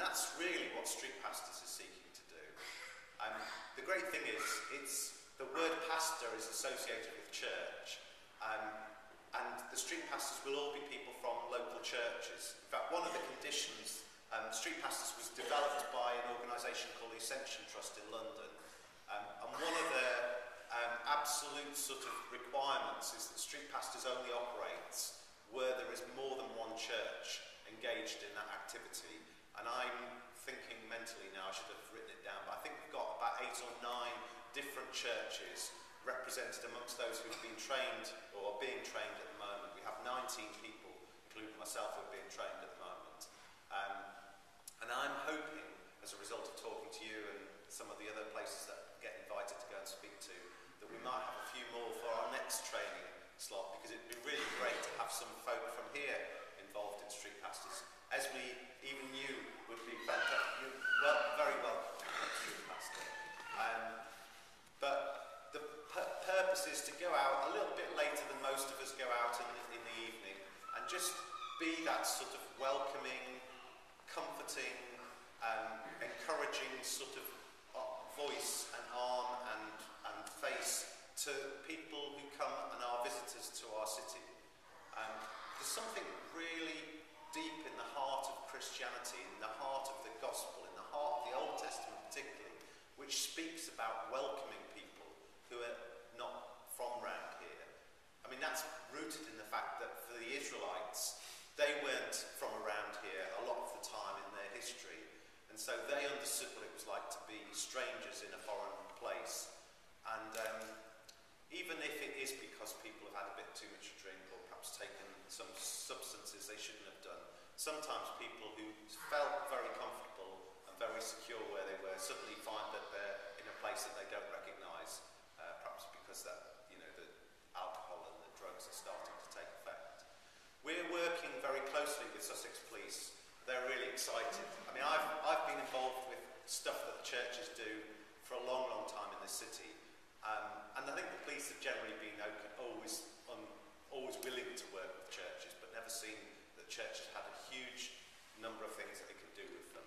that's really what Street Pastors is seeking to do. The great thing is, the word pastor is associated with church, and the Street Pastors will all be people from local churches. In fact, one of the conditions, Street Pastors was developed by an organisation called the Ascension Trust in London, and one of their absolute sort of requirements is that Street Pastors only operates where there is more than one church engaged in that activity. And I'm thinking mentally now, I should have written it down, but I think we've got about 8 or 9 different churches represented amongst those who've been trained or are being trained at the moment. We have 19 people, including myself, who are being trained at the moment. And I'm hoping, as a result of talking to you and some of the other places that get invited to go and speak to, that we might have a few more for our next training slot, because it'd be really great to have some folk from here involved in Street Pastors. Esme, even you would be fantastic. Well, very welcome, Street Pastor. But the purpose is to go out a little bit later than most of us go out in the evening, and just be that sort of welcoming, comforting, encouraging sort of voice and arm and face to people who come and are visitors to our city. There's something really deep in the heart of Christianity, in the heart of the gospel, in the heart of the Old Testament particularly, which speaks about welcoming people who are not from round here. I mean, that's rooted in the fact that for the Israelites, they weren't from around here a lot of the time in their history, and so they understood what it was like to be strangers in a foreign place. And even if it is because people have had a bit too much to drink or perhaps taken some substances they shouldn't have done, sometimes people who felt very comfortable and very secure where they were suddenly find that they're in a place that they don't recognise, perhaps because that, you know, the alcohol and the drugs are starting to take effect. We're working very closely with Sussex Police. They're really excited. I mean, I've been involved with stuff that the churches do for a long, long time in this city. And I think the police have generally been always willing to work with churches, but never seen that churches had a huge number of things that they could do with them.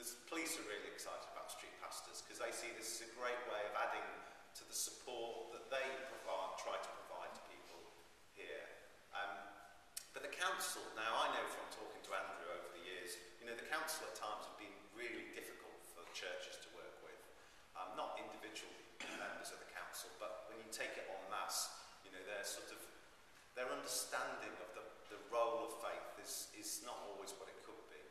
The police are really excited about Street Pastors because they see this as a great way of adding to the support that they try to provide to people here. But the council, now I know from talking to Andrew over the years, you know, the council at times have been really difficult for churches to work with. Not individual members of the council, but when you take it en masse, you know, their understanding of the role of faith is not always what it could be.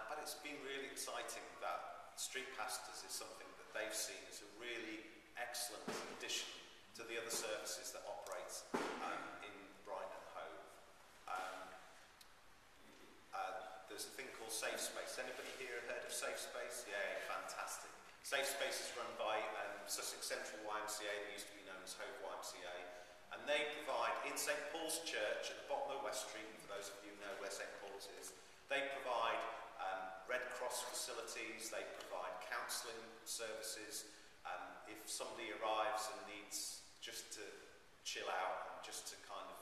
But it's been really exciting that Street Pastors is something that they've seen as a really excellent addition to the other services that operate in Brighton and Hove. There's a thing called Safe Space. Anybody here heard of Safe Space? Yeah, fantastic. Safe Space is run by Sussex Central YMCA, that used to be known as Hove YMCA, and they provide, in St Paul's Church at the bottom of West Street, for those of you who know where St Paul's is, they provide Red Cross facilities, they provide counselling services. If somebody arrives and needs just to chill out and just to kind of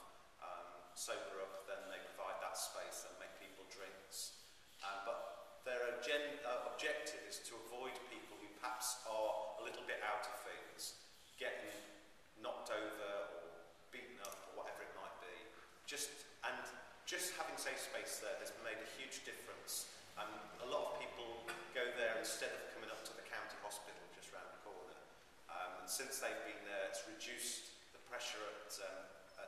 sober up, then they provide that space and make people drinks. But their objective is to avoid people who perhaps are a little bit out of things, getting knocked over or beaten up or whatever it might be. Just having Safe Space there has made a huge difference. A lot of people go there instead of coming up to the county hospital just round the corner. And since they've been there, it's reduced the pressure at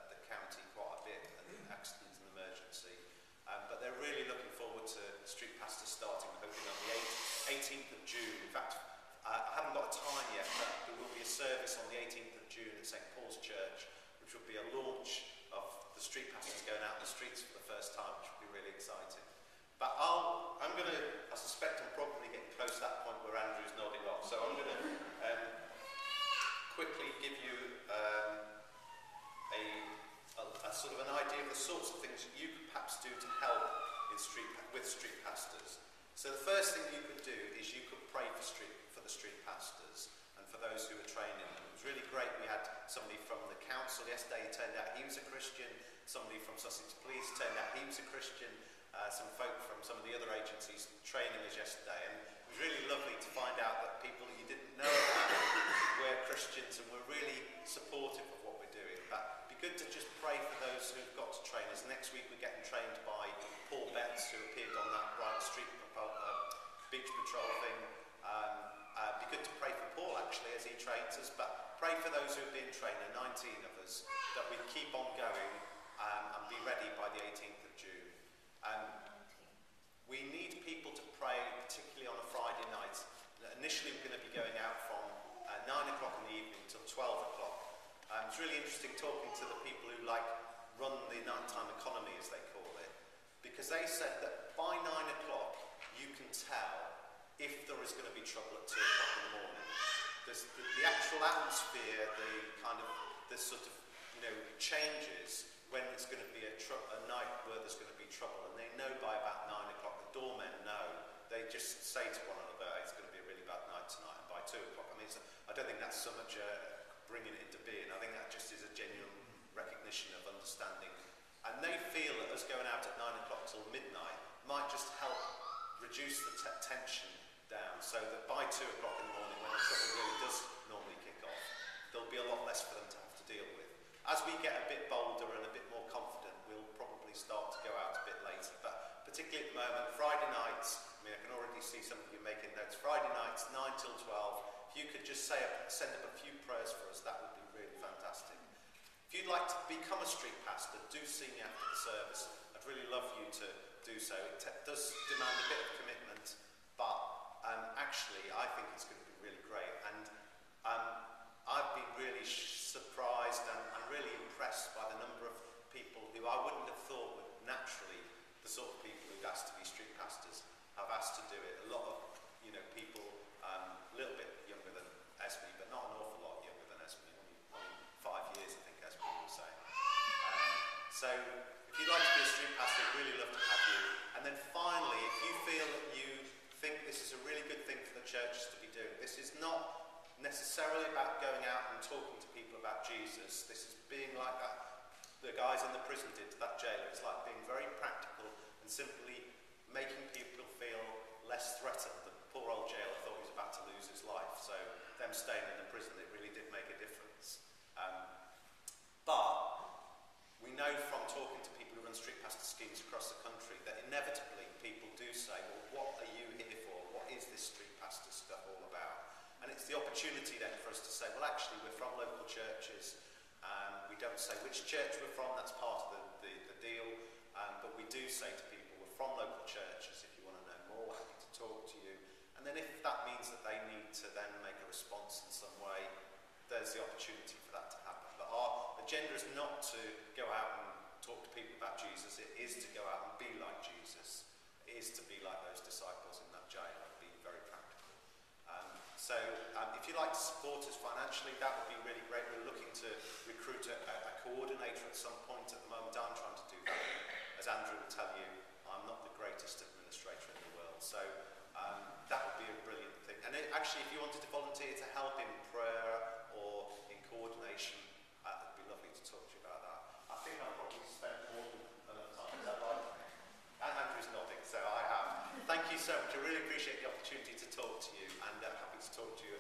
the county quite a bit, and accidents and emergency. But they're really looking forward to Street Pastors starting hopefully on the 18th of June. In fact, I haven't got a time yet, but there will be a service on the 18th of June in St Paul's Church, which will be a launch of the Street Pastors going out in the streets for the first time, which will be really exciting. But I suspect I'm probably getting close to that point where Andrew's nodding off, so I'm going to quickly give you a sort of an idea of the sorts of things that you could perhaps do to help with Street Pastors. So the first thing you could do is you could pray for the Street Pastors and for those who are training them. It was really great. We had somebody from the council yesterday who turned out he was a Christian, somebody from Sussex Police turned out he was a Christian, some folk from some of the other agencies training us yesterday, and it was really lovely to find out that people that you didn't know about were Christians and were really supportive of what we're doing. But it'd be good to just pray for those who've got to train us. Next week we're getting trained by Paul Betts, who appeared on that Brighton Street beach patrol thing. It'd be good to pray for Paul actually as he trains us, but pray for those who have been trained, 19 of us, that we keep on going and be ready by the 18th of June. We need people to pray, particularly on a Friday night. Initially we're going to be going out from 9 o'clock in the evening till 12 o'clock. It's really interesting talking to the people who run the nighttime economy, as they call it, because they said that by 9 o'clock you can tell if there is going to be trouble at 2 o'clock in the morning. The actual atmosphere, the sort of, changes when it's going to be a night where there's going to be trouble, and they know by about 9 o'clock. The doormen know. They just say to one another, it's going to be a really bad night tonight, and by 2 o'clock, I don't think that's so much bringing it into being. I think that just is a genuine recognition of understanding, and they feel that us going out at 9 o'clock till midnight might just help reduce the tension down, so that by 2 o'clock in the morning, when the trouble really does normally kick off, there'll be a lot less for them to have to deal with. As we get a bit bolder and a bit more confident, we'll probably start to go out a bit later, but particularly at the moment, Friday nights, I can already see some of you making notes, Friday nights, 9 till 12, if you could just send up a few prayers for us, that would be really fantastic. If you'd like to become a street pastor, do see me after the service. I'd really love you to do so. It does demand a bit of commitment, but actually I think it's going to be really great, and I've been really surprised and really impressed by the number of people who I wouldn't have thought would naturally, the sort of people who've asked to be street pastors, have asked to do it. A lot of people a little bit younger than Esme, but not an awful lot younger than Esme, only 5 years I think Esme was saying. So if you'd like to be a street pastor, I'd really love to have you. And then finally, if you feel that you think this is a really good thing for the churches to be doing, this is not necessarily about going out and talking to people about Jesus. This is being like that the guys in the prison did to that jailer. It's like being very practical and simply making people feel less threatened. The poor old jailer thought he was about to lose his life, so them staying in the prison, it really did make a difference. But we know from talking to people who run street pastor schemes across the country that inevitably people do say, well, what are you here for? What is this street pastor stuff all about? And it's the opportunity then for us to say, well, actually, we're from local churches. We don't say which church we're from, that's part of the deal. But we do say to people, we're from local churches. If you want to know more, we're happy to talk to you. And then if that means that they need to then make a response in some way, there's the opportunity for that to happen. But our agenda is not to go out and talk to people about Jesus. It is to go out and be like Jesus. It is to be like those disciples in that jail and be very practical. So if you'd like to support us financially, that would be really great. We're looking to recruit a coordinator at some point. At the moment, I'm trying to do that. As Andrew will tell you, I'm not the greatest administrator in the world. So that would be a brilliant thing. And actually, if you wanted to volunteer to help in prayer or in coordination, it'd be lovely to talk to you about that. I think I've probably spent more than enough time. Is that right? And Andrew's nodding, so I have. Thank you so much. I really appreciate the opportunity to talk to you, and happy to talk to you